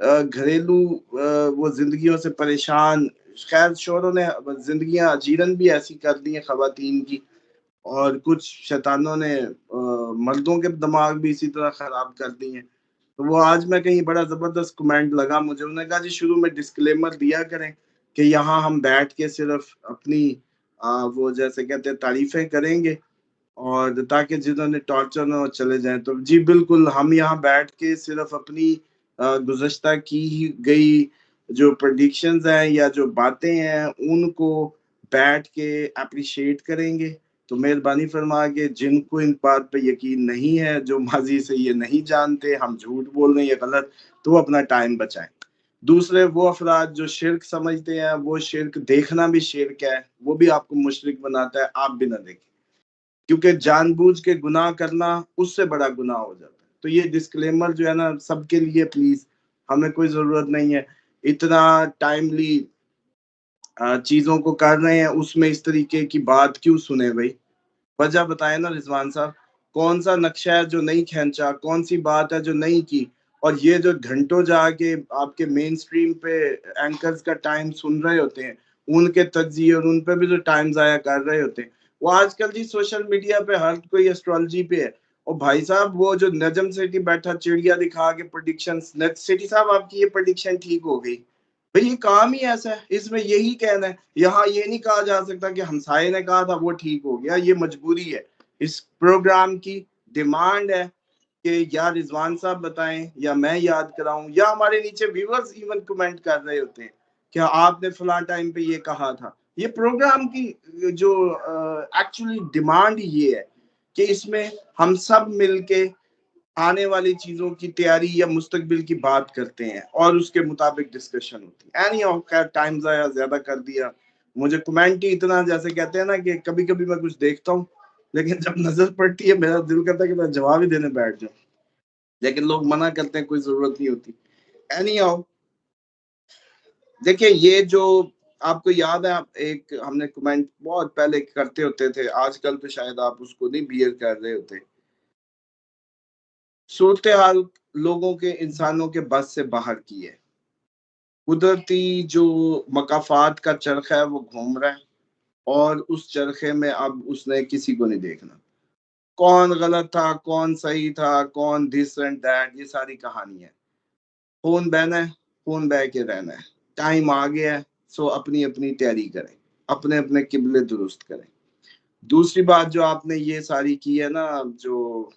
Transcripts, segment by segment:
گھریلو وہ زندگیوں سے پریشان. خیر شوہروں نے زندگیاں اجیرن بھی ایسی کر دی ہیں خواتین کی, اور کچھ شیطانوں نے مردوں کے دماغ بھی اسی طرح خراب کر دی ہیں. تو وہ آج میں کہیں بڑا زبردست کمنٹ لگا مجھے, انہوں نے کہا جی شروع میں ڈسکلیمر دیا کریں کہ یہاں ہم بیٹھ کے صرف اپنی وہ جیسے کہتے ہیں تعریفیں کریں گے, اور تاکہ جنہوں نے ٹارچر نہ چلے جائیں. تو جی بالکل, ہم یہاں بیٹھ کے صرف اپنی گزشتہ کی گئی جو پریڈکشنز ہیں یا جو باتیں ہیں ان کو بیٹھ کے اپریشیٹ کریں گے. تو مہربانی فرما کے جن کو ان بات پہ یقین نہیں ہے, جو ماضی سے یہ نہیں جانتے ہم جھوٹ بول رہے ہیں یہ غلط, تو وہ اپنا ٹائم بچائیں. دوسرے وہ افراد جو شرک سمجھتے ہیں, وہ شرک دیکھنا بھی شرک ہے, وہ بھی آپ کو مشرک بناتا ہے, آپ بھی نہ دیکھیں, کیونکہ جان بوجھ کے گناہ کرنا اس سے بڑا گناہ ہو جاتا ہے. تو یہ ڈسکلیمر جو ہے نا سب کے لیے, پلیز, ہمیں کوئی ضرورت نہیں ہے اتنا ٹائملی چیزوں کو کر رہے ہیں, اس میں اس طریقے کی بات کیوں سنیں بھائی؟ وجہ بتائیں نا رضوان صاحب, کون سا نقشہ ہے جو نہیں کھینچا, کون سی بات ہے جو نہیں کی. اور یہ جو گھنٹوں جا کے آپ کے مین سٹریم پہ اینکرز کا ٹائم سن رہے ہوتے ہیں, ان کے تجزیے اور ان پہ بھی جو ٹائم ضائع کر رہے ہوتے ہیں, وہ آج کل جی سوشل میڈیا پہ ہر کوئی ایسٹرالوجی پہ ہے. اور بھائی صاحب وہ جو نجم سٹی بیٹھا چڑیا دکھا کے پریڈکشن, سٹی صاحب آپ کی یہ پریڈکشن ٹھیک ہو گئی, بھئی یہ کام ہی ایسا ہے, اس میں یہی کہنا ہے. یہاں یہ نہیں کہا جا سکتا کہ ہمسائے نے کہا تھا وہ ٹھیک ہو گیا, یہ مجبوری ہے, اس پروگرام کی ڈیمانڈ ہے کہ یا رضوان صاحب بتائیں یا میں یاد کراؤں, یا ہمارے نیچے ویورز ایون کمنٹ کر رہے ہوتے ہیں کہ آپ نے فلاں ٹائم پہ یہ کہا تھا. یہ پروگرام کی جو ایکچولی ڈیمانڈ یہ ہے کہ اس میں ہم سب مل کے آنے والی چیزوں کی تیاری یا مستقبل کی بات کرتے ہیں اور اس کے مطابق ڈسکشن ہوتی ہے. خیر ٹائم ضائع زیادہ کر دیا, مجھے کمنٹ ہی اتنا جیسے کہتے ہیں نا کہ کبھی کبھی میں کچھ دیکھتا ہوں لیکن جب نظر پڑتی ہے میرا دل کرتا ہے کہ میں جواب ہی دینے بیٹھ جاؤں, لیکن لوگ منع کرتے ہیں, کوئی ضرورت نہیں ہوتی. دیکھیں یہ جو آپ کو یاد ہے, ایک ہم نے کمنٹ بہت پہلے کرتے ہوتے تھے, آج کل تو شاید آپ اس کو نہیں بیئر کر رہے ہوتے. صورتحال لوگوں کے, انسانوں کے بس سے باہر کی ہے. قدرتی جو مقافات کا چرخہ ہے وہ گھوم رہا ہے, اور اس چرخے میں اب اس نے کسی کو نہیں دیکھنا, کون غلط تھا کون صحیح تھا, کون دس اینڈ دیٹ, یہ ساری کہانی ہے. خون بہنا ہے, خون بہ کے رہنا ہے, ٹائم آ گیا ہے, سو اپنی اپنی تیاری کریں, اپنے اپنے قبلے درست کریں. دوسری بات جو آپ نے یہ ساری کی ہے نا, جو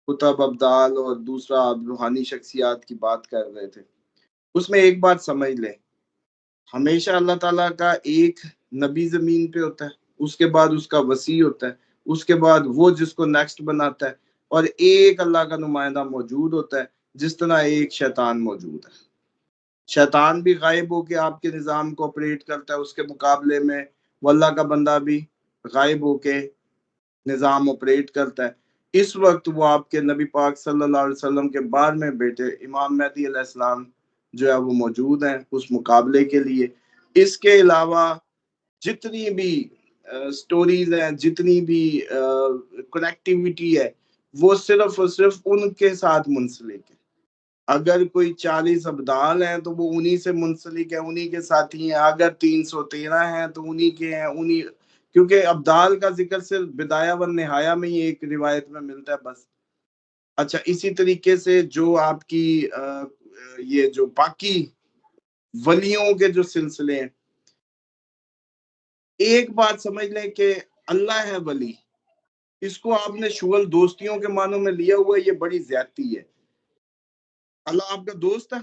کتب ابدال اور دوسرا روحانی شخصیات کی بات کر رہے تھے, اس میں ایک بات سمجھ لیں, ہمیشہ اللہ تعالیٰ کا ایک نبی زمین پہ ہوتا ہے, اس کے بعد اس کا وسیع ہوتا ہے, اس کے بعد وہ جس کو نیکسٹ بناتا ہے, اور ایک اللہ کا نمائندہ موجود ہوتا ہے, جس طرح ایک شیطان موجود ہے. شیطان بھی غائب ہو کے آپ کے نظام کو آپریٹ کرتا ہے, اس کے مقابلے میں وہ اللہ کا بندہ بھی غائب ہو کے نظام آپریٹ کرتا ہے. اس وقت وہ آپ کے نبی پاک صلی اللہ علیہ وسلم کے بعد میں بیٹے امام مہدی علیہ السلام جو ہے وہ موجود ہیں اس مقابلے کے لیے. اس کے علاوہ جتنی بھی سٹوریز ہیں, جتنی بھی کنیکٹیویٹی ہے, وہ صرف اور صرف ان کے ساتھ منسلک ہے. اگر کوئی 40 ابدال ہیں تو وہ انہی سے منسلک ہے, انہی کے ساتھی ہیں. اگر 313 ہیں تو انہی کے ہیں, انہی, کیونکہ ابدال کا ذکر صرف بدایہ و نہایہ میں ہی ایک روایت میں ملتا ہے بس. اچھا, اسی طریقے سے جو آپ کی یہ جو باقی ولیوں کے جو سلسلے ہیں, ایک بات سمجھ لیں کہ اللہ ہے ولی, اس کو آپ نے شغل دوستیوں کے معنوں میں لیا ہوا ہے, یہ بڑی زیادتی ہے. اللہ آپ کا دوست ہے,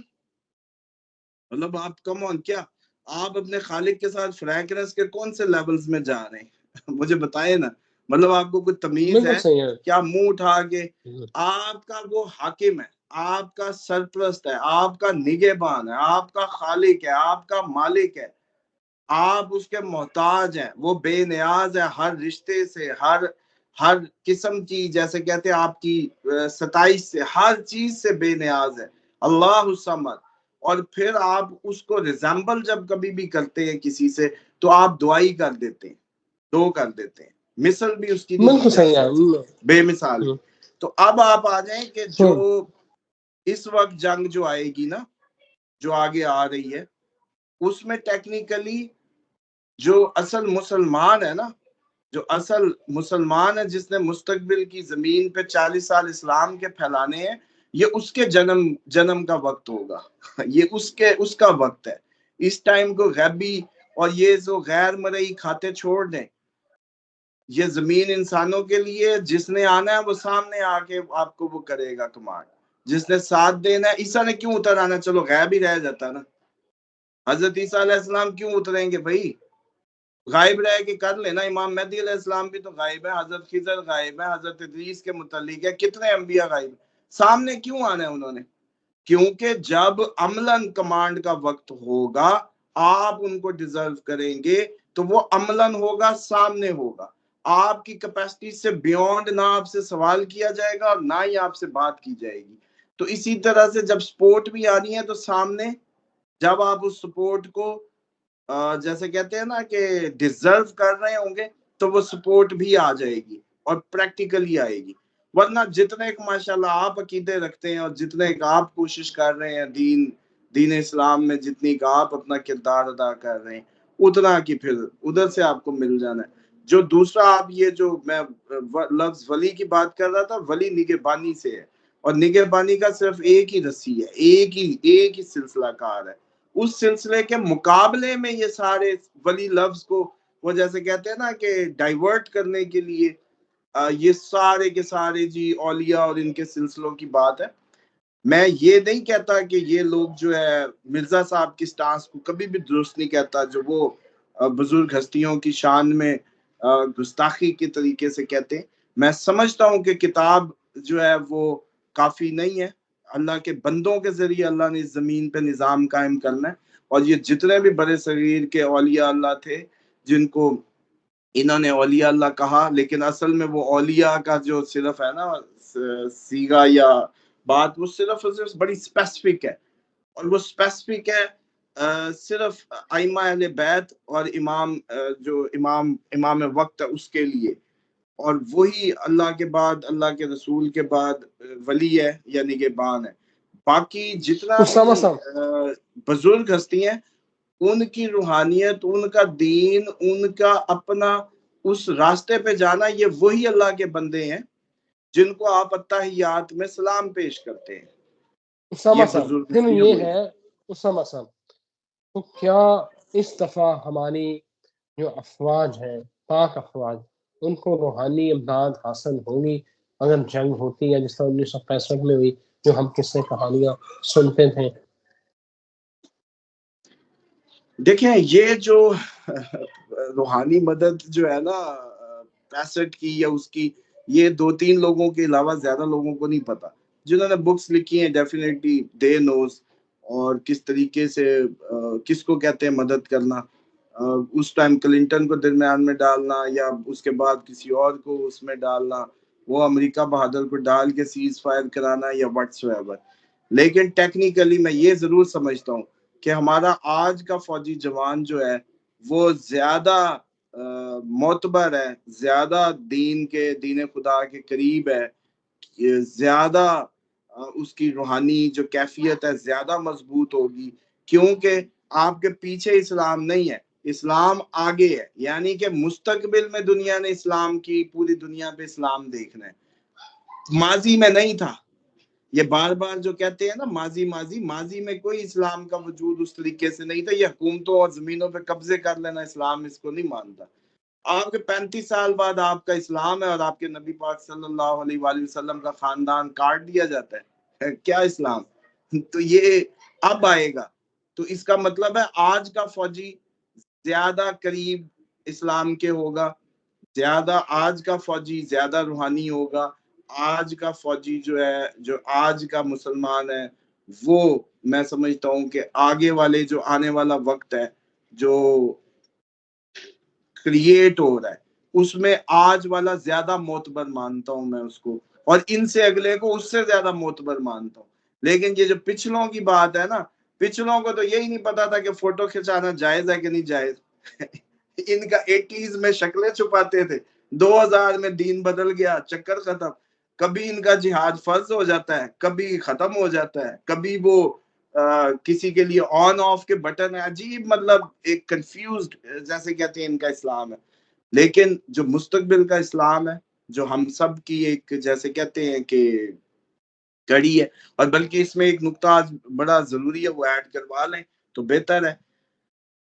مطلب آپ کم آن, کیا آپ اپنے خالق کے ساتھ فرینکنس کے کون سے لیولز میں جا رہے ہیں؟ مجھے بتائیں نا, مطلب آپ کو کوئی تمیز ہے کیا منہ اٹھا کے؟ آپ کا وہ حاکم ہے, آپ کا سرپرست ہے, آپ کا نگہبان ہے, آپ کا خالق ہے, آپ کا مالک ہے, آپ اس کے محتاج ہیں, وہ بے نیاز ہے ہر رشتے سے, ہر قسم کی, جیسے کہتے ہیں آپ کی ستائش سے, ہر چیز سے بے نیاز ہے اللہ الصمد. اور پھر آپ اس کو ریزمبل جب کبھی بھی کرتے ہیں کسی سے تو آپ دعائی کر دیتے ہیں, دو کر دیتے ہیں, مثل بھی اس کی بے مثال. تو اب آپ آ جائیں کہ جو اس وقت جنگ جو آئے گی نا, جو آگے آ رہی ہے اس میں ٹیکنیکلی جو اصل مسلمان ہے نا، جو اصل مسلمان ہے جس نے مستقبل کی زمین پہ 40 سال اسلام کے پھیلانے ہیں، یہ اس کے جنم کا وقت ہوگا، یہ اس کا وقت ہے۔ اس ٹائم کو غیبی اور یہ جو غیر مرئی کھاتے چھوڑ دیں، یہ زمین انسانوں کے لیے، جس نے آنا ہے وہ سامنے آ کے آپ کو وہ کرے گا کمانڈ، جس نے ساتھ دینا ہے۔ عیسیٰ نے کیوں اتر آنا؟ چلو غیب ہی رہ جاتا نا، حضرت عیسیٰ علیہ السلام کیوں اتریں گے بھائی؟ غائب رہ کے کر لینا۔ امام مہدی علیہ السلام بھی تو غائب ہے، حضرت خضر غائب ہے، حضرت ادریس کے متعلق ہے، کتنے انبیاء غائب ہیں، سامنے کیوں آنا ہے انہوں نے؟ کیونکہ جب عملاً کمانڈ کا وقت ہوگا، آپ ان کو ڈیزرو کریں گے تو وہ عملاً ہوگا، سامنے ہوگا، آپ کی کیپیسٹی سے بیونڈ نہ آپ سے سوال کیا جائے گا اور نہ ہی آپ سے بات کی جائے گی۔ تو اسی طرح سے جب سپورٹ بھی آنی ہے تو سامنے، جب آپ اس سپورٹ کو جیسے کہتے ہیں نا کہ ڈیزرو کر رہے ہوں گے تو وہ سپورٹ بھی آ جائے گی اور پریکٹیکلی آئے گی۔ ورنہ جتنے ایک ماشاءاللہ آپ عقیدے رکھتے ہیں اور جتنے ایک آپ کوشش کر رہے ہیں دین اسلام میں، جتنی کا آپ اپنا کردار ادا کر رہے ہیں، اتنا کی پھر ادھر سے آپ کو مل جانا ہے۔ جو دوسرا آپ یہ جو میں لفظ ولی کی بات کر رہا تھا، ولی نگہبانی سے ہے، اور نگہبانی کا صرف ایک ہی رسی ہے، ایک ہی سلسلہ کار ہے۔ اس سلسلے کے مقابلے میں یہ سارے ولی لفظ کو وہ جیسے کہتے ہیں نا کہ ڈائیورٹ کرنے کے لیے یہ سارے کے سارے جی اولیاء اور ان کے سلسلوں کی بات ہے۔ میں یہ نہیں کہتا کہ یہ لوگ جو ہے مرزا صاحب کی سٹانس کو کبھی بھی درست نہیں کہتا، جو وہ بزرگ ہستیوں کی شان میں گستاخی کے طریقے سے کہتے ہیں۔ میں سمجھتا ہوں کہ کتاب جو ہے وہ کافی نہیں ہے، اللہ کے بندوں کے ذریعے اللہ نے اس زمین پہ نظام قائم کرنا ہے، اور یہ جتنے بھی بڑے صغیر کے اولیاء اللہ تھے جن کو انہوں نے اولیاء اللہ کہا، لیکن اصل میں وہ اولیاء کا جو صرف ہے نا سیگا یا بات، وہ صرف بڑی سپیسیفک ہے، اور وہ سپیسیفک ہے صرف ائمہ اہل بیت اور جو امام وقت ہے اس کے لیے، اور وہی اللہ کے بعد، اللہ کے رسول کے بعد ولی ہے یا نگہبان ہے۔ باقی جتنا اسامہ بھی صاحب، بزرگ ہستی ہیں، ان کی روحانیت، ان کا دین، ان کا اپنا اس راستے پہ جانا، یہ وہی اللہ کے بندے ہیں جن کو آپ اتحیات میں سلام پیش کرتے ہیں۔ اسامہ یہ صاحب بزرگ پھر ہستیاں یہ وہی ہے، اسامہ صاحب تو کیا اس دفعہ ہماری جو افواج ہیں، پاک افواج، ان کو روحانی امداد حاصل ہوگی اگر جنگ ہوتی ہے جس طرح 1965 میں ہوئی، جو ہم قصے کہانیاں سنتے تھے؟ دیکھیں، یہ جو روحانی مدد جو ہے نا 65 کی یا اس کی، یہ 2-3 لوگوں کے علاوہ زیادہ لوگوں کو نہیں پتا۔ جنہوں نے بکس لکھی ہیں ڈیفینیٹلی دے نوز، اور کس طریقے سے کس کو کہتے ہیں مدد کرنا، اس ٹائم کلنٹن کو درمیان میں ڈالنا یا اس کے بعد کسی اور کو اس میں ڈالنا، وہ امریکہ بہادر کو ڈال کے سیز فائر کرانا یا واٹس ایور۔ لیکن ٹیکنیکلی میں یہ ضرور سمجھتا ہوں کہ ہمارا آج کا فوجی جوان جو ہے وہ زیادہ معتبر ہے، زیادہ دین خدا کے قریب ہے، زیادہ اس کی روحانی جو کیفیت ہے زیادہ مضبوط ہوگی، کیونکہ آپ کے پیچھے اسلام نہیں ہے، اسلام آگے ہے۔ یعنی کہ مستقبل میں دنیا نے اسلام کی، پوری دنیا پہ اسلام دیکھنا ہے، ماضی میں نہیں تھا۔ یہ بار بار جو کہتے ہیں نا ماضی میں کوئی اسلام کا وجود اس طریقے سے نہیں تھا۔ یہ حکومتوں اور زمینوں پہ قبضے کر لینا، اسلام اس کو نہیں مانتا۔ آپ کے 35 سال بعد آپ کا اسلام ہے اور آپ کے نبی پاک صلی اللہ علیہ وآلہ وسلم کا خاندان کاٹ دیا جاتا ہے، کیا اسلام؟ تو یہ اب آئے گا۔ تو اس کا مطلب ہے آج کا فوجی زیادہ قریب اسلام کے ہوگا، زیادہ آج کا فوجی زیادہ روحانی ہوگا۔ آج کا فوجی جو ہے، جو آج کا مسلمان ہے، وہ میں سمجھتا ہوں کہ آگے والے جو آنے والا وقت ہے جو کریٹ ہو رہا ہے، اس میں آج والا زیادہ معتبر مانتا ہوں میں اس کو، اور ان سے اگلے کو اس سے زیادہ معتبر مانتا ہوں۔ لیکن یہ جو پچھلوں کی بات ہے نا، پچھلوں کو تو یہی نہیں پتا تھا کہ فوٹو کھچانا جائز ہے کہ نہیں جائز۔ ان کا 80s میں شکلیں چھپاتے تھے، 2000 میں دین بدل گیا، چکر ختم۔ کبھی ان کا جہاد فرض ہو جاتا ہے، کبھی ختم ہو جاتا ہے، کبھی وہ کسی کے لیے آن آف کے بٹن ہے، عجیب مطلب ایک کنفیوزڈ جیسے کہتے ہیں ان کا اسلام ہے. لیکن جو مستقبل کا اسلام ہے، جو ہم سب کی ایک جیسے کہتے ہیں کہ کڑی ہے، اور بلکہ اس میں ایک نقطہ آج بڑا ضروری ہے وہ ایڈ کروا لیں تو بہتر ہے.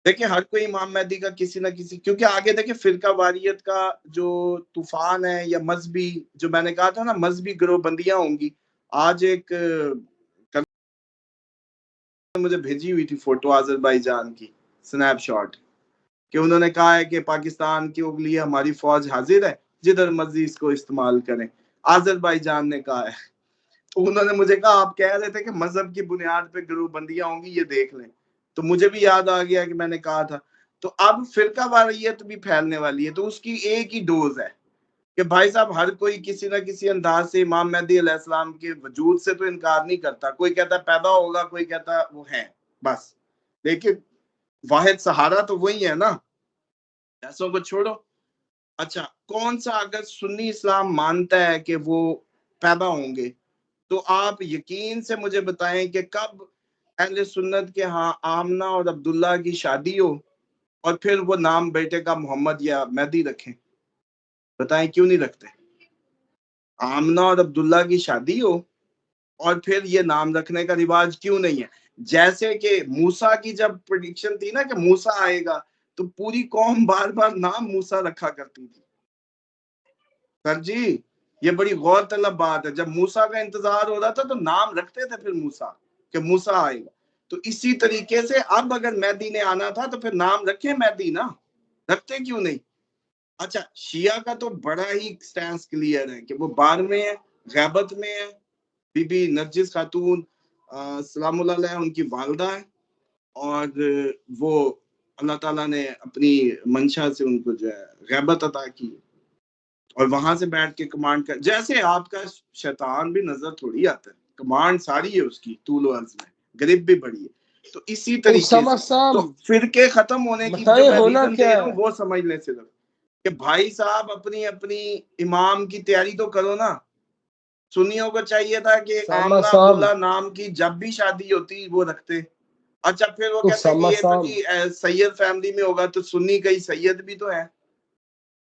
دیکھیں ہر کوئی امام مہدی کا کسی نہ کسی، کیونکہ آگے دیکھیں فرقہ واریت کا جو طوفان ہے یا مذہبی، جو میں نے کہا تھا نا مذہبی گروہ بندیاں ہوں گی. آج ایک مجھے بھیجی ہوئی تھی فوٹو آذربائیجان کی سنیپ شاٹ، کہ انہوں نے کہا ہے کہ پاکستان کے لیے ہماری فوج حاضر ہے، جدھر مرضی اس کو استعمال کریں. آذربائیجان نے کہا ہے. تو انہوں نے مجھے کہا آپ کہہ رہے تھے کہ مذہب کی بنیاد پہ گروہ بندیاں ہوں گی، یہ دیکھ لیں. تو مجھے بھی یاد آ گیا کہ میں نے کہا تھا. تو اب فرقہ واریت بھی پھیلنے والی ہے، تو اس کی ایک ہی ڈوز ہے کہ بھائی صاحب ہر کوئی کسی نہ کسی انداز سے امام مہدی علیہ السلام کے وجود سے تو انکار نہیں کرتا. کوئی کہتا ہے پیدا ہوگا، کوئی کہتا ہے وہ ہے بس، لیکن واحد سہارا تو وہی ہے نا. ایسوں کو چھوڑو. اچھا کون سا اگر سنی اسلام مانتا ہے کہ وہ پیدا ہوں گے، تو آپ یقین سے مجھے بتائیں کہ کب اہل سنت کے ہاں آمنہ اور عبداللہ کی شادی ہو اور پھر وہ نام بیٹے کا محمد یا مہدی رکھیں؟ بتائیں کیوں نہیں رکھتے؟ آمنہ اور عبداللہ کی شادی ہو اور پھر یہ نام رکھنے کا رواج کیوں نہیں ہے؟ جیسے کہ موسیٰ کی جب پریڈکشن تھی نا کہ موسیٰ آئے گا، تو پوری قوم بار بار نام موسیٰ رکھا کرتی تھی. سر جی یہ بڑی غور طلب بات ہے. جب موسیٰ کا انتظار ہو رہا تھا تو نام رکھتے تھے پھر موسیٰ، کہ موسیٰ آئے گا. تو اسی طریقے سے اب اگر مہدی نے آنا تھا تو پھر نام رکھیں مہدی نا، رکھتے کیوں نہیں؟ اچھا شیعہ کا تو بڑا ہی سٹینس کلیئر ہے کہ وہ بار میں ہے، غیبت میں ہے. بی بی نرجس خاتون سلام اللہ علیہ ان کی والدہ ہے، اور وہ اللہ تعالیٰ نے اپنی منشا سے ان کو جو ہے غیبت عطا کی، اور وہاں سے بیٹھ کے کمانڈ کر، جیسے آپ کا شیطان بھی نظر تھوڑی آتا ہے، کمانڈ ساری ہے اس کی طول و عرض میں، غریب بھی بڑی ہے. تو اسی طریقے اسامہ سے صاحب تو فرقے ختم ہونے کی جو بتائیں میں ہونا ریزن کیا دے رہا ہے؟ ہوں وہ سمجھ لیں صرف کہ بھائی صاحب اپنی امام کی تیاری تو کرو نا. سنیوں کو چاہیے تھا کہ اسامہ آمنہ صاحب عبداللہ نام کی جب بھی شادی ہوتی وہ رکھتے. اچھا پھر وہ کہتے ہیں کہ اسامہ یہ تو صاحب جی سید فیملی میں ہوگا، تو سنی کئی سید بھی تو ہے،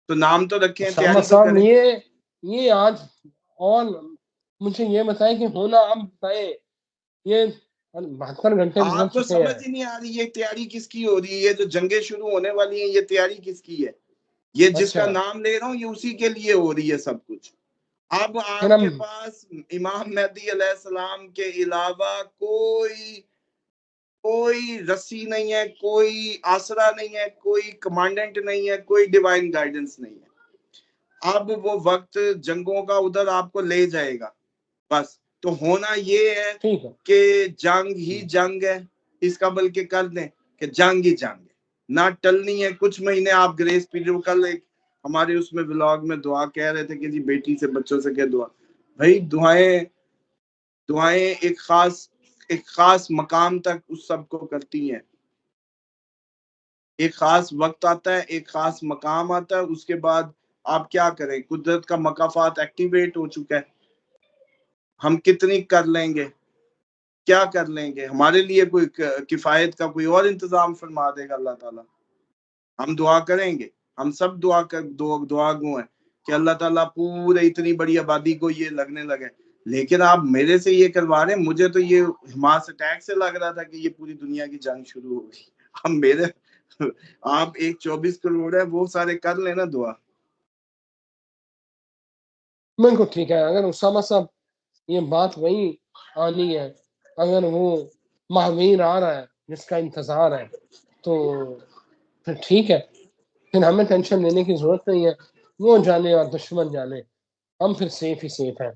تو نام تو رکھیں، اسامہ تیاری تو صاحب کریں. یہ آج اور مجھے یہ بتائیں کہ ہونا اب بتائیں، یہ 72 گھنٹے گزر آپ کو چکے سمجھ ہیں. ہی نہیں آ رہی یہ تیاری کس کی ہو رہی ہے؟ یہ جو جنگیں شروع ہونے والی ہیں یہ تیاری کس کی ہے؟ یہ جس کا اچھا نام لے رہا ہوں یہ اسی کے لیے ہو رہی ہے سب کچھ. اب پھر آپ ہم کے پاس امام مہدی علیہ السلام کے علاوہ کوئی رسی نہیں ہے، کوئی آسرا نہیں ہے، کوئی کمانڈنٹ نہیں ہے، کوئی ڈیوائن گائیڈنس نہیں ہے. اب وہ وقت جنگوں کا ادھر آپ کو لے جائے گا بس. تو ہونا یہ ہے ٹھیک ہے، کہ جنگ ہی جنگ ہے، اس کا بلکہ کر دیں کہ جنگ ہی جنگ ہے، نہ ٹلنی ہے. کچھ مہینے آپ گریس پیریڈ کر لیں. ہمارے اس میں ولاگ میں دعا کہہ رہے تھے کہ جی بیٹی سے بچوں سے کہہ دعا. بھائی دعائیں ایک خاص مقام تک اس سب کو کرتی ہیں. ایک خاص وقت آتا ہے، ایک خاص مقام آتا ہے، اس کے بعد آپ کیا کریں؟ قدرت کا مکافات ایکٹیویٹ ہو چکا ہے. ہم کتنی کر لیں گے؟ کیا کر لیں گے؟ ہمارے لیے کوئی کفایت کا کوئی اور انتظام فرما دے گا اللہ تعالیٰ. ہم دعا کریں گے، ہم سب دعا گو ہیں کہ اللہ تعالیٰ پورے اتنی بڑی آبادی کو یہ لگنے لگے. لیکن آپ میرے سے یہ کروا رہے ہیں، مجھے تو یہ حماس اٹیک سے لگ رہا تھا کہ یہ پوری دنیا کی جنگ شروع ہو گئی. ہم آپ 24 کروڑ ہے وہ سارے کر لینا دعا. بالکل ٹھیک ہے. اگر اسامہ صاحب یہ بات وہی آنی ہے، اگر وہ مہویر آ رہا ہے جس کا انتظار ہے، تو پھر ٹھیک ہے، پھر ہمیں ٹینشن لینے کی ضرورت نہیں ہے. وہ جانے اور دشمن جانے، ہم پھر سیف ہی سیف ہیں.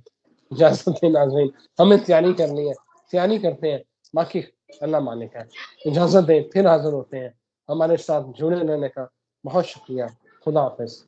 اجازت ہے ناظرین، ہمیں تیاری کرنی ہے، تیاری کرتے ہیں، باقی اللہ مالک ہے. اجازت دیں، پھر حاضر ہوتے ہیں. ہمارے ساتھ جڑے رہنے کا بہت شکریہ. خدا حافظ.